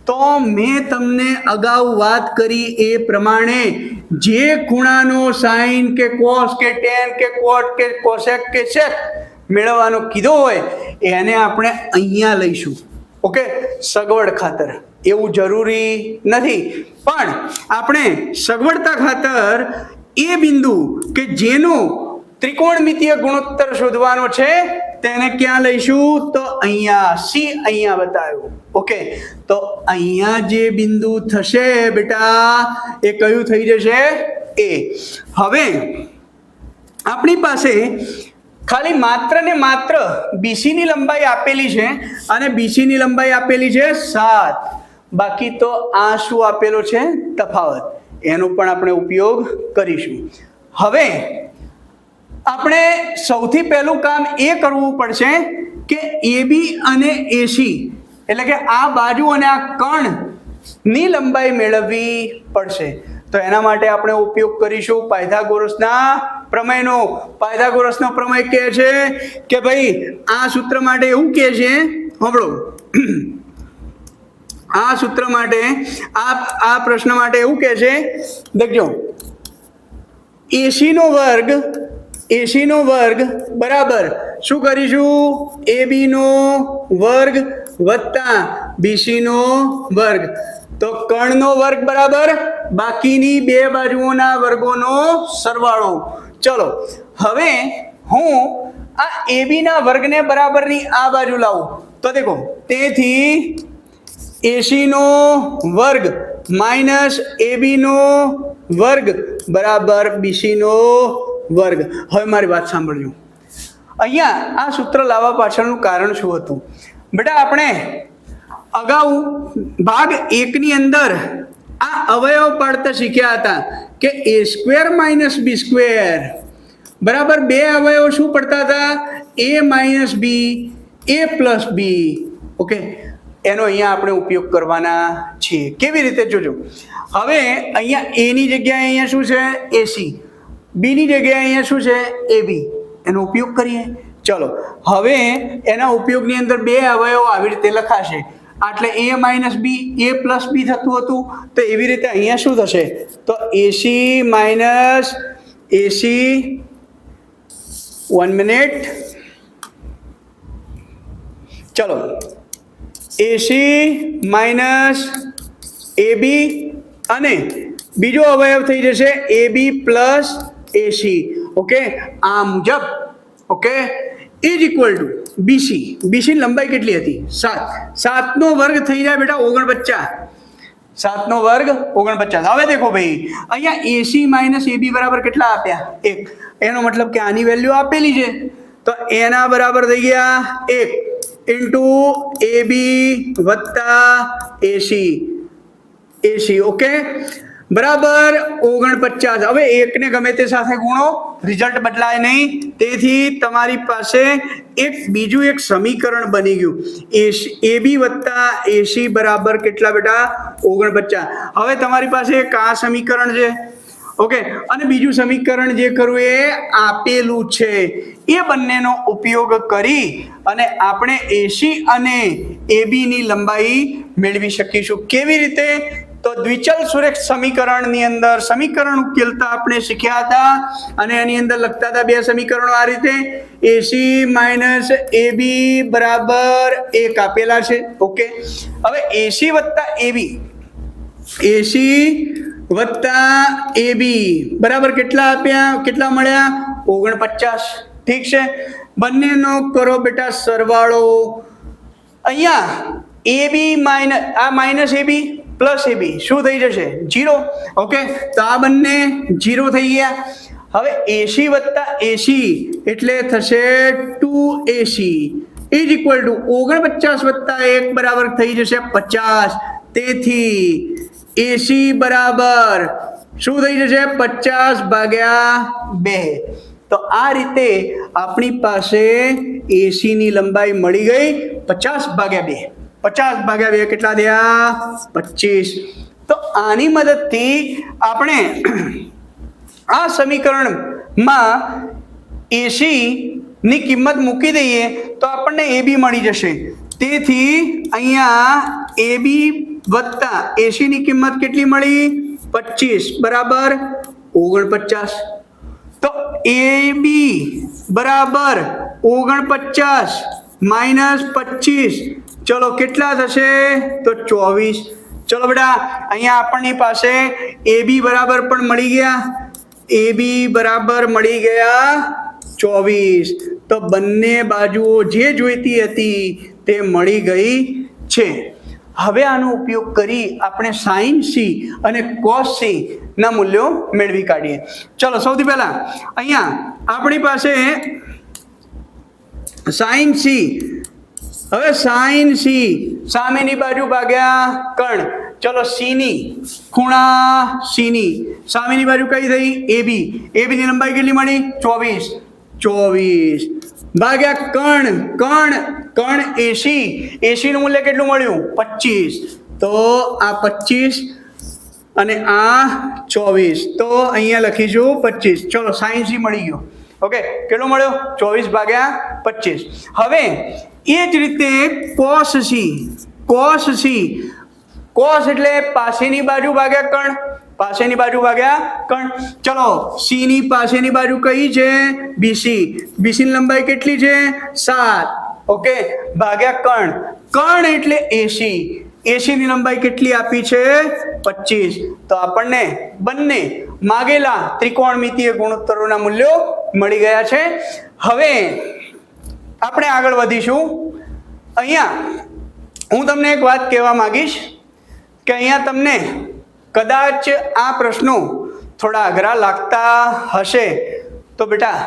તો મેં તમને અગાઉ વાત કરી એ પ્રમાણે જે ખૂણાનો સાઇન કે કોસ કે ટેન કે કોટ કે કોસેક કે સેક મેળવવાનો કીધો હોય એને આપણે અહીંયા લઈશું. ઓકે, સગવડ ખાતર. એવું જરૂરી નથી, પણ આપણે સગવડતા ખાતર એ બિંદુ કે જેનો ત્રિકોણમિતીય ગુણોત્તર શોધવાનો છે તેને ક્યાં લઈશું? તો અહીંયા સી અહીંયા બતાવ્યું. ઓકે, તો અહીંયા જે બિંદુ થશે બેટા એ કયું થઈ જશે? એ. હવે આપણી પાસે ખાલી માત્ર ને માત્ર બીસી ની લંબાઈ આપેલી છે અને બીસી ની લંબાઈ આપેલી છે 7. બાકી તો આ શું આપેલો છે? તફાવત. એનો પણ આપણે ઉપયોગ કરીશું. હવે આપણે સૌથી પહેલું કામ એ કરવું પડશે કે એબી અને એસી એટલે કે આ બાજુ અને આ કર્ણની લંબાઈ મેળવવી પડશે. તો એના માટે આપણે ઉપયોગ કરીશું પાયથાગોરસના પ્રમેયનો. પાયથાગોરસનો પ્રમેય કહે છે કે ભાઈ આ સૂત્ર માટે એવું કહે છે, સાંભળો, આ સૂત્ર માટે આ પ્રશ્ન માટે એવું કહે છે, દેખજો, એસી નો વર્ગ બરાબર શું કરીશું? એબી નો વર્ગ વત્તા બીસી નો વર્ગ. તો કર્ણનો વર્ગ બરાબર બાકીની બે બાજુઓના વર્ગોનો સરવાળો. ચલો હવે હું આ એબી ના વર્ગને બરાબરની આ બાજુ લાવું તો દેખો, તેથી એસી નો વર્ગ માઇનસ એબી નો વર્ગ બરાબર બીસી નો વર્ગ. હવે મારી વાત સાંભળજો. અહીંયા આ સૂત્ર લાવવા પાછળનું કારણ શું હતું? બેટા આપણે અગાઉ ભાગ 1 ની અંદર આ અવયવ પાડતા શીખ્યા હતા કે a square minus B square બરાબર બે અવયવ શું પડતા હતા? a minus B, a plus B. Okay, એનો અહીંયા આપણે ઉપયોગ કરવાના છીએ. કેવી રીતે? જોજો. હવે અહીંયા a ની જગ્યાએ અહીંયા શું છે? એસી. બી ની જગ્યાએ અહીંયા શું છે? એબી. એનો ઉપયોગ કરીએ. ચલો હવે એના ઉપયોગની અંદર બે અવયવ આવી રીતે લખાશે. એટલે a minus B, a plus b થતું હતું, તો એવી રીતે અહીંયા શું થશે? તો એસી માઇનસ એસી, 1 મિનિટ, ચલો, એસી માઇનસ એબી અને બીજો અવયવ થઈ જશે એબી પ્લસ એસી. ઓકે, આ મુજબ. Okay, is equal to BC. BC લંબાઈ કેટલી હતી? 7. 7 નો વર્ગ થઈ જાય બેટા 49. 7 નો વર્ગ 49. હવે દેખો ભાઈ, અહીંયા એસી માઇનસ એબી બરાબર કેટલા આપ્યા? 1. એનો મતલબ કે આની વેલ્યુ આપેલી છે, તો એના બરાબર થઈ ગયા 1 ઇન્ટુ એબી વત્તા એસી. ઓકે, બરાબર 49. હવે એકને ગમે તે સાથે ગુણો, રિઝલ્ટ બદલાય નહીં. તેથી તમારી પાસે બીજું એક સમીકરણ બની ગયું. AB વત્તા AC બરાબર કેટલા બેટા? 49. હવે તમારી પાસે એક આ સમીકરણ છે. ઓકે, અને બીજું સમીકરણ જે કરવું એ આપેલું છે. એ બંનેનો ઉપયોગ કરી અને આપણે AC અને AB ની લંબાઈ મેળવી શકીશું. કેવી રીતે? તો દ્વિચલ સુરેખ સમીકરણની અંદર સમીકરણ ઉકેલતા આપણે શીખ્યા હતા અને એની અંદર લખતા હતા બે સમીકરણો આ રીતે. AC માઇનસ AB બરાબર 1 આપેલા છે. ઓકે, હવે AC વત્તા AB, AC વત્તા AB બરાબર કેટલા આપ્યા? કેટલા મળ્યા? 49. ઠીક છે, બંનેનો કરો બેટા સરવાળો. અહીંયા AB માઇનસ આ માઇનસ AB પ્લસ AB શું થઈ જશે? 0. ઓકે, તો આ બંને 0 થઈ ગયા. હવે AC વત્તા AC એટલે થશે 2AC ઇઝ ઇક્વલ ટુ 49 વત્તા 1 બરાબર થઈ જશે 50. તેથી AC બરાબર શું થઈ જશે? 50 ભાગ્યા 2. તો આ રીતે આપણી પાસે AC ની લંબાઈ મળી ગઈ 50 ભાગ્યા 2. 50 ભાગ્યા 2 કેટલા થયા? 25. તો આની મદદથી આપણે આ સમીકરણમાં AC ની કિંમત મૂકી દઈએ તો આપણને AB મળી જશે. તેથી અહીંયા AB વત્તા AC ની કિંમત કેટલી મળી? 25 બરાબર 49. તો AB બરાબર 49 માઇનસ 25, ચલો કેટલા થશે? તો 24. ચલો બેટા, અહીંયા આપણની પાસે AB બરાબર પણ મળી ગયા. AB બરાબર મળી ગયા 24. તો બંને બાજુઓ જે જોઈતી હતી તે મળી ગઈ છે. હવે આનો ઉપયોગ કરી આપણે sin C અને cos C ના મૂલ્યો મેળવી કાઢીએ. ચલો સૌથી પહેલા અહીંયા આપણી પાસે sin C. હવે sin C સામેની બાજુ ભાગ્યા કર્ણ. ચલો C ની ખૂણા C ની સામેની બાજુ કઈ થઈ? AB. AB ની લંબાઈ કેટલી મળી? 24 ભાગ્યા કર્ણ. કર્ણ AC. AC નું મૂલ્ય કેટલું મળ્યું? 25. તો આ 25 અને આ 24. તો અહીંયા લખીશું 25. ચલો sin C મળી ગયો. ઓકે, કેટલો મળ્યો? 24 ભાગ્યા 25. હવે એ જ રીતે cos C. cos એટલે પાસેની બાજુ ભાગ્યા કર્ણ. પાસેની બાજુ ભાગ્યા કર્ણ. ચલો C ની પાસેની બાજુ કઈ છે? BC. BC ની લંબાઈ કેટલી છે? 7. ઓકે, ભાગ્યા કર્ણ. કર્ણ એટલે AC. AC ની લંબાઈ કેટલી આપી છે? 25. તો આપણને બંને માગેલા ત્રિકોણમિતીય ગુણોત્તરોના મૂલ્યો મળી ગયા છે. હવે આપણે આગળ વધીશું. અહીંયા હું તમને એક વાત કહેવા માંગીશ કે અહીંયા તમને કદાચ આ પ્રશ્નો થોડા અઘરા લાગતા હશે તો બેટા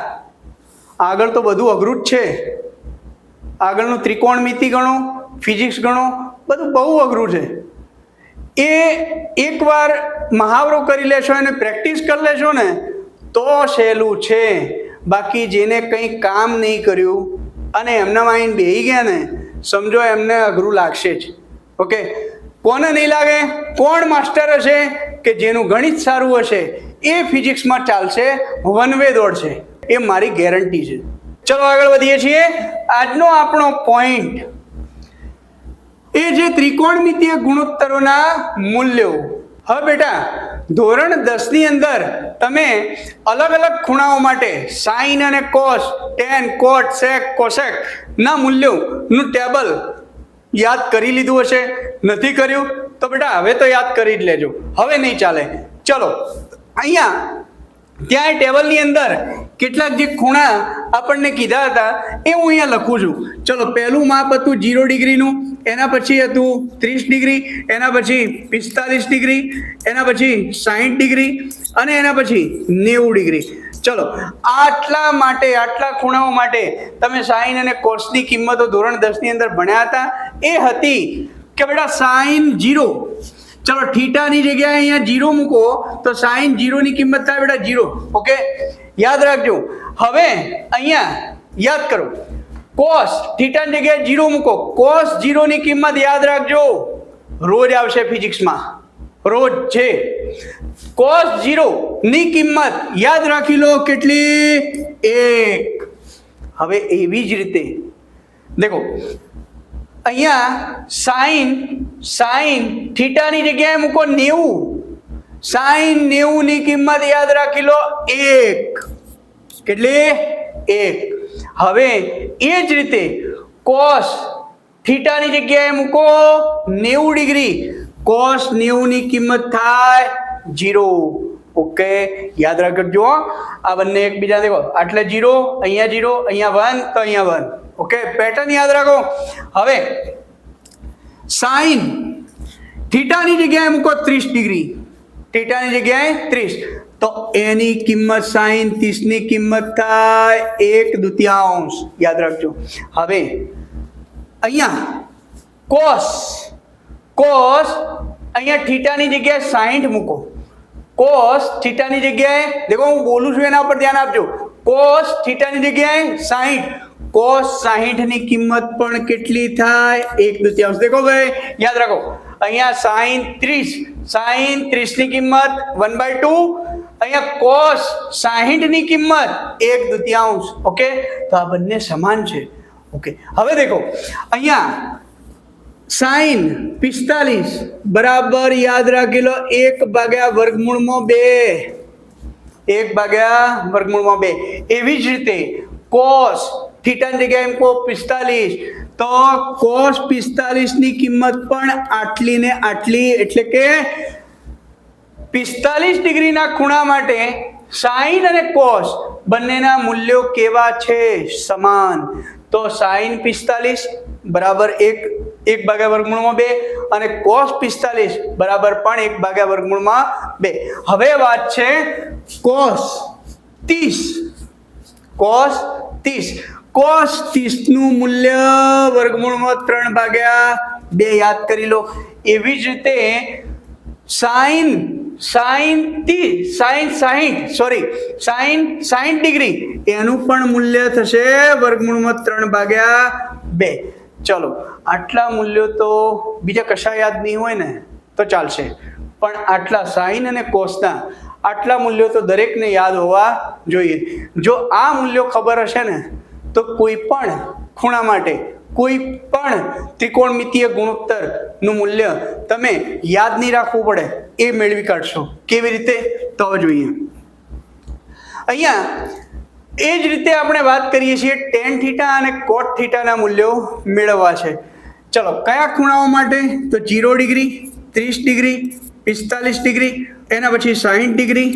આગળ તો બધું અઘરું જ છે. આગળનું ત્રિકોણમિતિ ગણો, ફિઝિક્સ ગણો, બધું બહુ અઘરું છે. એ એકવાર મહાવરો કરી લેશો અને પ્રેક્ટિસ કરી લેશો ને તો સહેલું છે. બાકી જેને કંઈ કામ નહીં કર્યું અને એમના માઇન્ડ બેહી ગયા ને સમજો એમને અઘરું લાગશે જ. ઓકે, કોને નહીં લાગે? કોણ માસ્ટર હશે કે જેનું ગણિત સારું હશે એ ફિઝિક્સમાં ચાલશે, વન વે દોડશે, એ મારી ગેરંટી છે. ચલો આગળ વધીએ છીએ. આજનો આપણો પોઈન્ટ એ જે ત્રિકોણમિતીય ગુણોત્તરોના મૂલ્યો. હવે બેટા ધોરણ 10 ની અંદર તમે અલગ અલગ ખૂણાઓ માટે સાઇન અને કોસ, ટેન, કોટ, સેક, કોસેક ના મૂલ્યોનું ટેબલ યાદ કરી લીધું હશે. નથી કર્યું તો બેટા હવે તો યાદ કરી જ લેજો, હવે નહીં ચાલે. ચલો અહીંયા ત્યાં ટેબલની અંદર કેટલાક જે ખૂણા આપણને કીધા હતા એ હું અહીંયા લખું છું. ચલો પહેલું માપ હતું 0 ડિગ્રીનું, એના પછી હતું 30 ડિગ્રી, એના પછી 45 ડિગ્રી, એના પછી 60 ડિગ્રી અને એના પછી 90 ડિગ્રી. ચલો આટલા ખૂણાઓ માટે તમે સાઇન અને કોસની કિંમતો ધોરણ 10 ની અંદર ભણ્યા હતા. એ હતી કે બેટા સાઇન 0 ચલો થીટાની જગ્યાએ અહીંયા 0 મૂકો તો sin 0 ની કિંમત થાય બેટા 0. ઓકે, યાદ રાખજો. હવે અહીંયા યાદ કરો, cos થીટાની જગ્યાએ 0 મૂકો, cos 0 ની કિંમત યાદ રાખજો, રોજ આવશે ફિઝિક્સમાં, રોજ છે. cos 0 ની કિંમત યાદ રાખી લો કેટલી? 1. હવે એવી જ રીતે દેખો અહીંયા sin થીટાની જગ્યાએ મૂકો 90, sin 90 ની કિંમત યાદ રાખી લો 1. કેટલી? 1. હવે એ જ રીતે cos થીટાની જગ્યાએ મૂકો 90 ડિગ્રી, cos 90 ની કિંમત થાય 0. ઓકે, યાદ રાખજો આ બંને એકબીજા દેખો, આટલે 0, અહીંયા 0, અહીંયા 1, તો અહીંયા 1. ઓકે, પેટર્ન યાદ રાખો. હવે sin થીટાની જગ્યાએ મૂકો 30 ડિગ્રી, થીટાની જગ્યાએ 30, તો એની કિંમત sin 30 ની કિંમત થાય 1/2. યાદ રાખજો. હવે અહીંયા cos અહીંયા થીટાની જગ્યાએ 60 મૂકો, cos થીટાની જગ્યાએ દેખો હું બોલું છું એના પર ધ્યાન આપજો, cos થીટાની જગ્યાએ 60, cos 60 ની કિંમત પણ કેટલી થાય? 1/2. દેખો ભાઈ યાદ રાખો, અહીંયા sin 30 ની કિંમત 1/2, અહીંયા cos 60 ની કિંમત 1/2. ઓકે, તો આ બંને સમાન છે. ઓકે, હવે દેખો અહીંયા sin 45 બરાબર યાદ રાખી લો 1/2. એવી જ રીતે cos થીટાની જગ્યાએ મૂકો 45, તો cos 45 ની કિંમત પણ આટલી ને આટલી, એટલે કે 45 ડિગ્રીના ખૂણા માટે sin અને cos બંનેના મૂલ્યો કેવા છે? સમાન. તો sin 45 બરાબર 1/2 અને cos 45 બરાબર પણ 1/2. હવે વાત છે cos 30 નું મૂલ્ય વર્ગમૂળમાં 3/2 યાદ કરી લો. એવી જ રીતે sin 60 ડિગ્રી એનું પણ મૂલ્ય થશે વર્ગમૂળમાં 3/2. ચલો, આટલા મૂલ્યો તો બીજા કશા યાદ નહીં હોય ને તો ચાલશે, પણ આટલા sin અને cosના આટલા મૂલ્યો તો દરેકને યાદ હોવા જોઈએ. જો આ મૂલ્યો ખબર હશે ને તો કોઈ પણ ખૂણા માટે કોઈ પણ ત્રિકોણમિતીય ગુણોત્તરનું મૂલ્ય તમે યાદ નહીં રાખવું પડે, એ મેળવી કાઢશો. કેવી રીતે? તો જોઈએ. અહીંયા એ જ રીતે આપણે વાત કરીએ છીએ tan થીટા અને cot થીટાના મૂલ્યો મેળવવા છે. ચલો, કયા ખૂણાઓ માટે? તો 0 ડિગ્રી, 30 ડિગ્રી, 45 ડિગ્રી, એના પછી 60 ડિગ્રી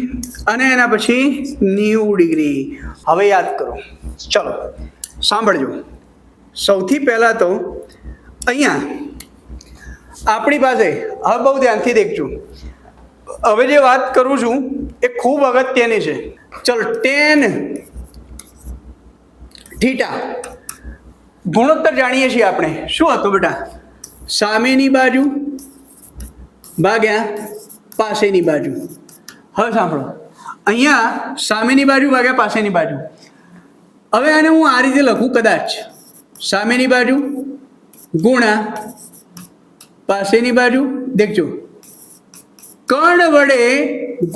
અને એના પછી 90 ડિગ્રી. હવે યાદ કરો. ચલો સાંભળજો. સૌથી પહેલા તો અહીંયા આપણી પાસે, હવે બહુ ધ્યાનથી દેખજો, હવે જે વાત કરું છું એ ખૂબ અગત્યની છે. ચલો, tan થીટા ગુણોત્તર જાણીએ છીએ આપણે. શું હતું બેટા? સામેની બાજુ ભાગ્યા પાસેની બાજુ. હવે સાંભળો, અહીંયા સામેની બાજુ ભાગ્યા પાસેની બાજુ. હવે આને હું આ રીતે લખું, કદાચ સામેની બાજુ ગુણ્યા પાસેની બાજુ. દેખજો, કર્ણ વડે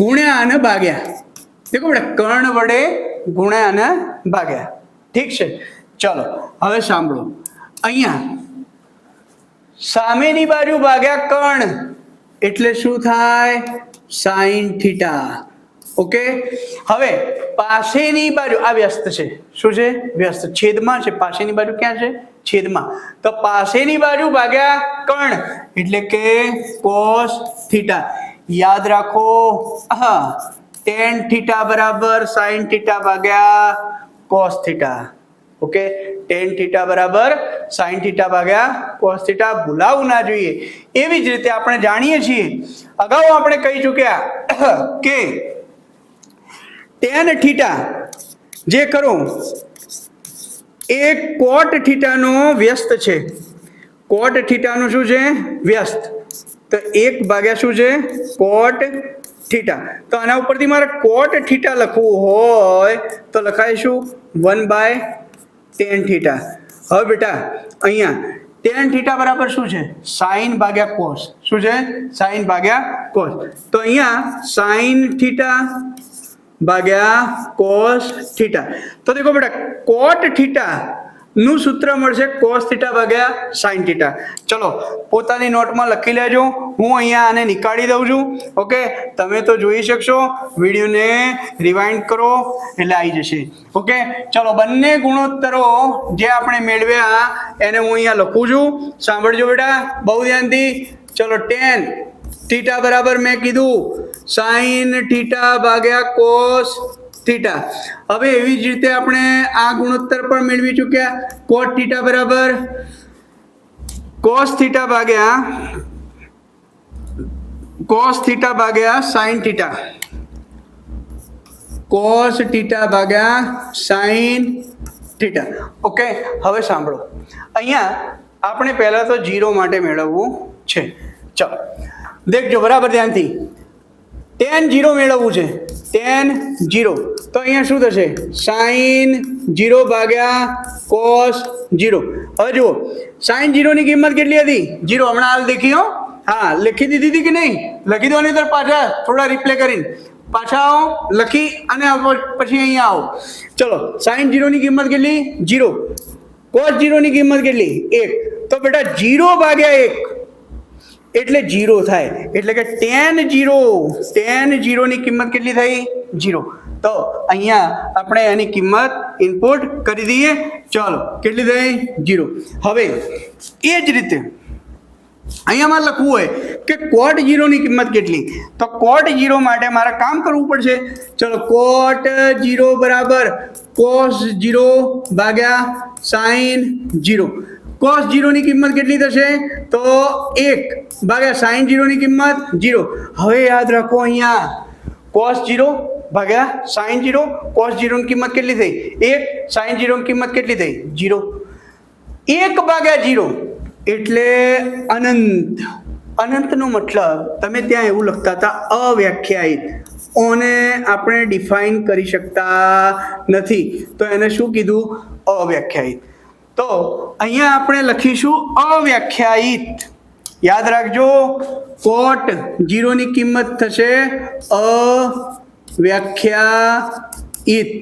ગુણ્યા અને ભાગ્યા. દેખો બેટા, કર્ણ વડે ગુણ્યા અને ભાગ્યા. ઠીક છે. ચલો હવે સાંભળો, અહીંયા સામેની બાજુ ભાગ્યા કર્ણ એટલે શું થાય? sin theta. ઓકે, હવે પાસેની બાજુ આ વ્યસ્ત છે. શું છે? વ્યસ્ત. છેદમાં છે. પાસેની બાજુ ક્યાં છે? છેદમાં. તો પાસેની બાજુ ભાગ્યા કર્ણ એટલે કે cos થીટા. યાદ રાખો, હા, tan થીટા બરાબર sin થીટા ભાગ્યા cos theta. Okay, tan theta બરાબર sin થીટા ભાગ્યા cos થીટા. ભૂલાવું ના જોઈએ. એવી જ રીતે આપણે જાણીએ છીએ, અગાઉ આપણે કહી ચૂક્યા કે tan થીટા જે કરો એ cot થીટાનો વ્યસ્ત છે. cot થીટાનું શું છે? વ્યસ્ત. તો 1 ભાગ્યા શું છે કોટ થીટા. તો આના ઉપરથી મારે કોટ થીટા લખવું હોય તો લખાય શું 1/tan થીટા. હવે બેટા અહીંયા tan થીટા બરાબર શું છે sin ભાગ્યા cos. શું છે sin ભાગ્યા cos. તો અહીંયા sin થીટા ભાગ્યા cos થીટા. તો દેખો બેટા cot થીટા નું સૂત્ર મળશે cos થીટા ભાગ્યા sin થીટા. ચલો પોતાની નોટમાં લખી લેજો. હું અહીંયા આને નીકાળી દઉં છું. ઓકે, તમે તો જોઈ શકશો, વિડીયોને રિવાઇન્ડ કરો એટલે આવી જશે. ઓકે, ચલો બંને ગુણોત્તરો જે આપણે મેળવ્યા એને હું અહીંયા લખું છું. સાંભળજો બેટા બહુ ધ્યાનથી. ચલો tan થીટા બરાબર મેં કીધું sin થીટા ભાગ્યા cos થીટા. હવે એવી જ રીતે આપણે આ ગુણોત્તર પણ મેળવી ચૂક્યા. કોટ થીટા બરાબર cos થીટા ભાગ્યા sin થીટા. cos થીટા ભાગ્યા sin થીટા. ઓકે, હવે સાંભળો, અહીંયા આપણે પહેલા તો 0 માટે મેળવવું છે. ચલો દેખજો બરાબર ધ્યાનથી. tan 0 મેળવવું છે. tan 0 તો અહીંયા શું થશે sin 0 ભાગ્યા cos 0. હવે જુઓ sin 0 ની કિંમત કેટલી હતી 0. હમણાં હાલ દેખી હો. હા લખી દીધી હતી કે નહીં? લખી દો નહીં તો પાછા થોડા રિપ્લે કરીને પાછા આવો, લખી અને પછી અહીંયા આવો. ચલો sin 0 ની કિંમત કેટલી 0. cos 0 ની કિંમત કેટલી 1. તો બેટા 0 ભાગ્યા 1 એટલે 0 થાય. એટલે કે tan 0 ની કિંમત કેટલી થઈ 0. તો અહીંયા આપણે એની કિંમત ઇનપુટ કરી દઈએ. ચાલો કેટલી થઈ 0. હવે એ જ રીતે અહીંયા મારે લખવું હોય કે cot 0 ની કિંમત કેટલી, તો cot 0 માટે મારે કામ કરવું પડશે. ચલો cot 0 બરાબર cos 0 ભાગ્યા sin 0. cos 0 ની કિંમત કેટલી થશે તો 1 ભાગ્યા sin 0 ની કિંમત 0. હવે યાદ રાખો અહીંયા cos 0 ભાગ્યા sin 0. cos 0 ની કિંમત કેટલી થઈ 1. sin 0 ની કિંમત કેટલી થઈ 0. 1 ભાગ્યા 0 એટલે અનંત. અનંતનો મતલબ તમે ત્યાં એવું લખતા હતા અવ્યાખ્યાયિત. ઓને આપણે ડિફાઇન કરી શકતા નથી તો એને શું કીધું અવ્યાખ્યાયિત. તો અહીંયા આપણે લખીશું અવ્યાખ્યાયિત. યાદ રાખજો cot 0 ની કિંમત થશે અવ્યાખ્યાયિત.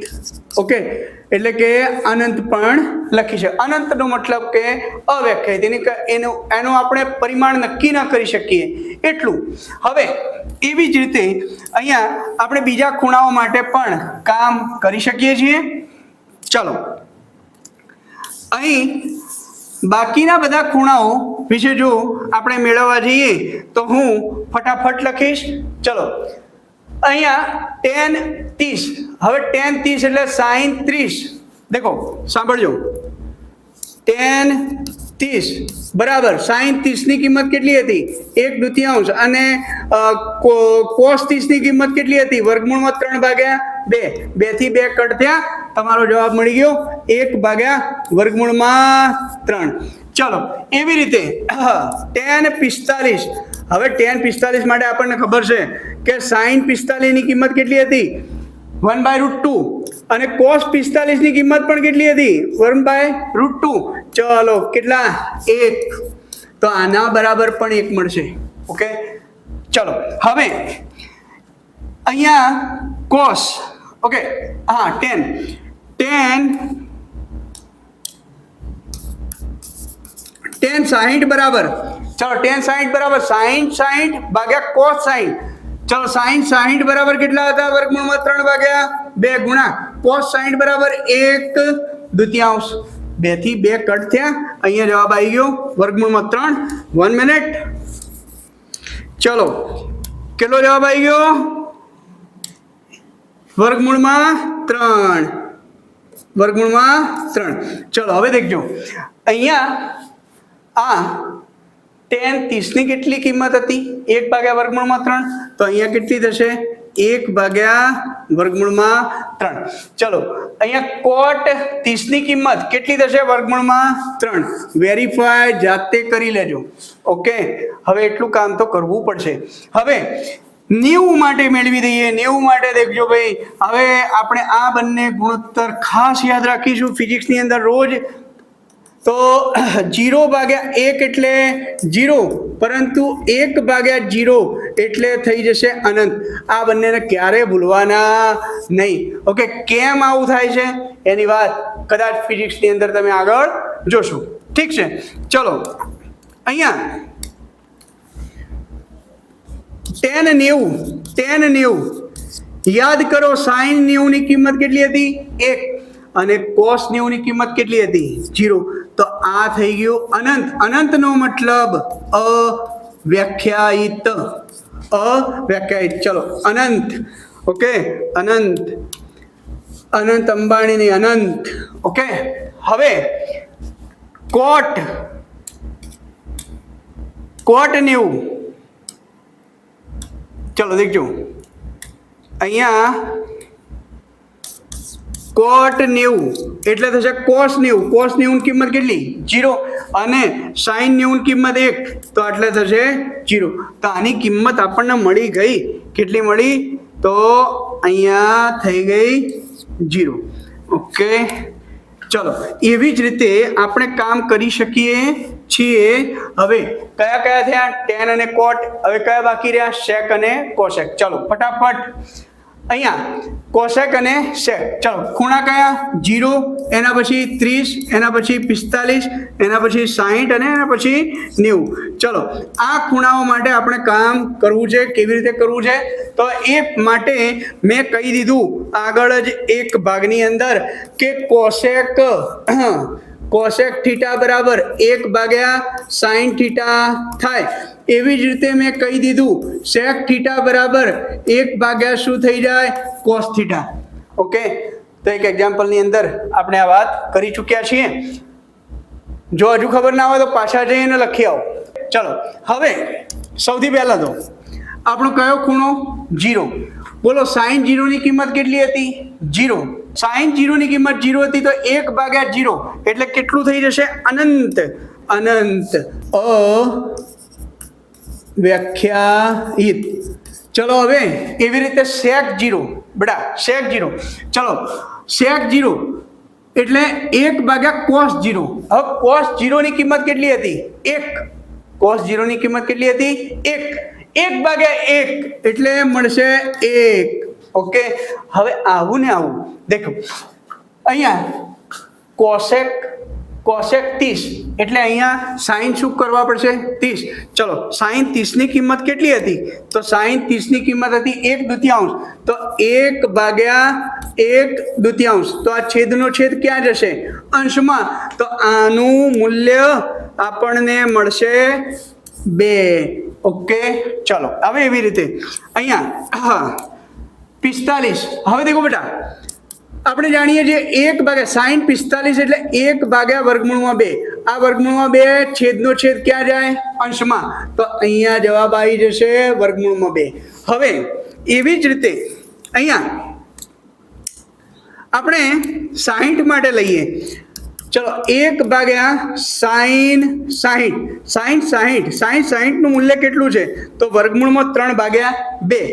ઓકે, એટલે કે અનંત પણ લખી છે. અનંતનો મતલબ કે અવ્યાખ્યાયિત, એનું આપણે પરિમાણ નક્કી ન કરી શકીએ એટલું. હવે એવી જ રીતે અહીંયા આપણે બીજા ખૂણાઓ માટે પણ કામ કરી શકીએ છીએ. ચલો અહીં બાકીના બધા ખૂણાઓ વિશે જો આપણે મેળવવા જઈએ તો હું ફટાફટ લખીશ. ચલો અહીંયા tan 30. હવે tan 30 એટલે sin 30. દેખો સાંભળજો tan 30 બરાબર sin 30 ની કિંમત કેટલી હતી 1/2 અને cos 30 ની કિંમત કેટલી હતી વર્ગમૂળમાં 3 ભાગ્યા 2. 2 થી 2 કટ થયા, તમારો જવાબ મળી ગયો 1 ભાગ્યા વર્ગમૂળમાં 3. ચલો એવી રીતે tan 45. હવે tan 45 માટે આપણને ખબર છે કે sin 45 ની કિંમત કેટલી હતી 1/√2 અને cos 45 ની કિંમત પણ કેટલી હતી 1/√2. ચલો કેટલા 1. તો આના બરાબર પણ 1 મળશે. ઓકે, ચલો હવે અહીંયા cos. ઓકે, હા tan 60 બરાબર. ચલો tan 60 બરાબર sin 60 ભાગ્યા cos 60. ચલો sin 60 બરાબર કેટલા હતા વર્ગમૂળમાં 3 ભાગ્યા 2 ગુણા cos 60 બરાબર 1/2. 2 થી 2 કટ થયા, અહીંયા જવાબ આવી ગયો વર્ગમૂળમાં 3. 1 મિનિટ. ચલો કેટલો જવાબ આવી ગયો વર્ગમૂળમાં 3. ચલો હવે દેખજો અહીંયા આ tan 30 ની કેટલી કિંમત હતી 1 ભાગ્યા વર્ગમૂળમાં 3. તો અહીંયા કેટલી થશે 1/3. ચલો અહીંયા કોટ 30 ની કિંમત કેટલી થશે? √3. વેરીફાઈ જાતે કરી લેજો. ઓકે, હવે એટલું કામ તો કરવું પડશે. હવે 90 માટે મેળવી દઈએ. 90 માટે દેખજો ભાઈ, હવે આપણે આ બંને ગુણોત્તર ખાસ યાદ રાખીશું ફિઝિક્સની અંદર રોજ. તો 0/1 એટલે 0, પરંતુ 1/0 એટલે થઈ જશે અનંત. આ બંનેને ક્યારે ભૂલવાના નહીં. ઓકે, કેમ આવું થાય છે એની વાત કદાચ ફિઝિક્સની અંદર તમે આગળ જોશો. ઠીક છે, ચલો અહીંયા tan 90 યાદ કરો. sin 90 ની કિંમત કેટલી હતી? 1. અને cos 90 ની કિંમત કેટલી હતી? 0. તો આ થઈ ગયું અનંત. અનંતનો મતલબ અવ્યાખ્યાયિત. ચલો અનંત. ઓકે, અનંત અંબાણી નહીં, અનંત. ઓકે, હવે cot 90. ચલો દેખજો અહીંયા cot 90 એટલે થશે cos 90. cos 90 ની કિંમત કેટલી? 0. અને sin 90 ની કિંમત 1, તો એટલે થશે 0. તો આની કિંમત આપણને મળી ગઈ. કેટલી મળી? તો અહીંયા થઈ ગઈ 0. ઓકે, ચલો એવી જ રીતે આપણે કામ કરી શકીએ છીએ. હવે કયા કયા થયા? tan અને cot. હવે કયા બાકી રહ્યા? sec અને cosec. ચલો ફટાફટ અહીંયા cosec અને sec. ચલો ખૂણા કયા? 0, એના પછી 30, એના પછી 45, એના પછી 60 અને એના પછી 90. ચલો આ ખૂણાઓ માટે આપણે કામ કરવું છે. કેવી રીતે કરવું છે? તો એ માટે મેં કહી દીધું આગળ જ એક ભાગની અંદર કે cosec થીટા બરાબર 1/sin થીટા થાય. એવી જ રીતે મેં કહી દીધું sec થીટા બરાબર 1/ શું થઈ જાય? cos theta. ઓકે, તો એક એક્ઝામ્પલની અંદર આપણે આ વાત કરી ચૂક્યા છીએ. જો હજુ ખબર ના હોય તો પાછા જઈને લખી આવો. ચલો હવે સૌથી પહેલાં તો આપણો કયો ખૂણો? 0. બોલો sin 0 ની કિંમત કેટલી હતી? 0. sin 0 ની કિંમત 0 હતી તો 1/0 એટલે કેટલું થઈ જશે? અનંત. અવ્યાખ્યાયિત. ચલો હવે એવી રીતે sec 0. બેટા sec 0. ચલો sec 0 એટલે 1/cos 0. હવે cos 0 ની કિંમત કેટલી હતી? 1. cos 0 ની કિંમત કેટલી હતી? 1. 1/1 એટલે મળશે 1. ઓકે, હવે આવું ને આવું દેખો અહીંયા cosec 30 એટલે અહીંયા sin શું કરવા પડશે? 30. ચલો sin 30 ની કિંમત કેટલી હતી? તો sin 30 ની કિંમત હતી 1/2. તો 1/1/2. તો આ છેદનો છેદ ક્યાં જશે? અંશમાં. તો આનું મૂલ્ય આપણને મળશે 2. ઓકે, ચલો હવે એવી રીતે અહીંયા 45. હવે દેખો બેટા આપણે જાણીએ છીએ 1/ sin 45 એટલે 1/2. આ √2 છેદનો છેદ ક્યાં જાય? અંશમાં. તો અહીંયા જવાબ આવી જશે √2. હવે એવી જ રીતે અહીંયા આપણે 60 માટે લઈએ. ચલો 1/sin 60 નું મૂલ્ય કેટલું છે? તો √3/2.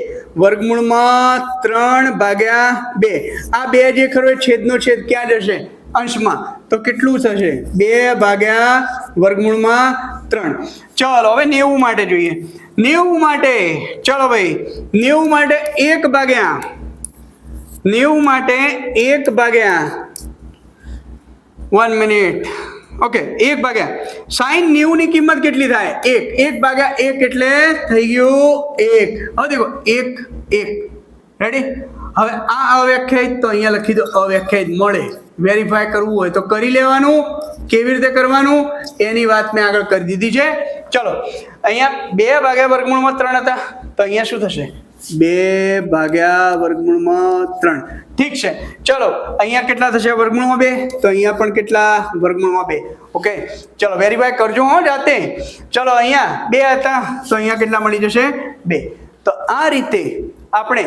√3/2. આ 2 જે ખરો છેદનો છેદ ક્યાં જશે? અંશમાં. તો કેટલું થશે? 2/3. ચલો હવે 90 માટે જોઈએ. 90 માટે ચલો ભાઈ 90 માટે 1/. 1 મિનિટ. ઓકે, 1/. sin 90 ની કિંમત કેટલી થાય? 1. 1/1 એટલે થઈ ગયું 1. હવે દેખો 1. રેડી? હવે આ અવ્યાખ્યાયિત તો અહીંયા લખી દો અવ્યાખ્યાયિત મળે. વેરીફાઈ કરવું હોય તો કરી લેવાનું. કેવી રીતે કરવાનું એની વાત મેં આગળ કરી દીધી છે. ચલો અહીંયા 2/3 હતા તો અહીંયા શું થશે? 2/3. ઠીક છે, ચલો અહીંયા કેટલા થશે? √2. તો અહીંયા પણ કેટલા? √2. ઓકે, ચલો વેરીફાઈ કરજો હો જાતે. ચલો અહીંયા 2 હતા તો અહીંયા કેટલા મળી જશે? 2. તો આ રીતે આપણે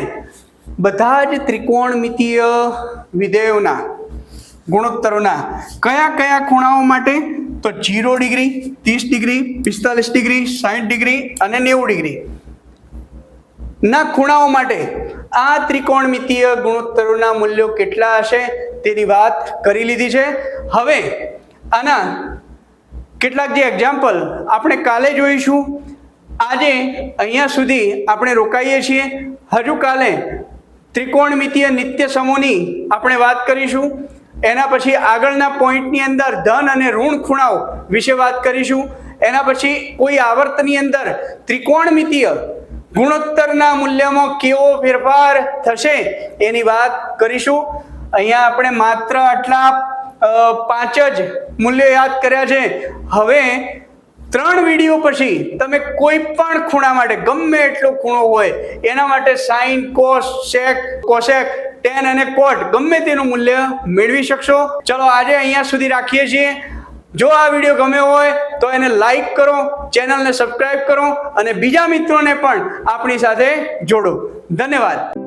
બધા જ ત્રિકોણમિતીય વિધેયોના ગુણોત્તરોના કયા કયા ખૂણાઓ માટે તો 0 ડિગ્રી, 30 ડિગ્રી, 45 ડિગ્રી, 60 ડિગ્રી અને 90 ડિગ્રી ના ખૂણાઓ માટે આ ત્રિકોણમિતીય ગુણોત્તરોના મૂલ્યો કેટલા હશે તેની વાત કરી લીધી છે. હવે આના કેટલાક જે એક્ઝામ્પલ આપણે કાલે જોઈશું. આજે અહીંયા સુધી આપણે રોકાઈએ છીએ. હજુ કાલે ત્રિકોણમિતીય નિત્ય સમૂહની આપણે વાત કરીશું. એના પછી આગળના પોઈન્ટની અંદર ધન અને ઋણ ખૂણાઓ વિશે વાત કરીશું. એના પછી કોઈ આવર્તની અંદર ત્રિકોણમિતીય ગુણોત્તરના મૂલ્યમાં કેવો ફેરફાર થશે એની વાત કરીશું. અહીંયા આપણે માત્ર આટલા 5 જ મૂલ્યો યાદ કર્યા છે. હવે 3 વિડીયો પછી તમે કોઈ પણ ખૂણા માટે ગમે એટલો ખૂણો હોય એના માટે સાઇન, કોસ, સેક, કોસેક, ટેન અને કોટ ગમે તેનું મૂલ્ય મેળવી શકશો. ચલો આજે અહીંયા સુધી રાખીએ છીએ. જો આ વિડીયો ગમ્યો હોય તો એને લાઈક કરો, ચેનલને સબસ્ક્રાઇબ કરો અને બીજા મિત્રોને પણ આપણી સાથે જોડો. ધન્યવાદ.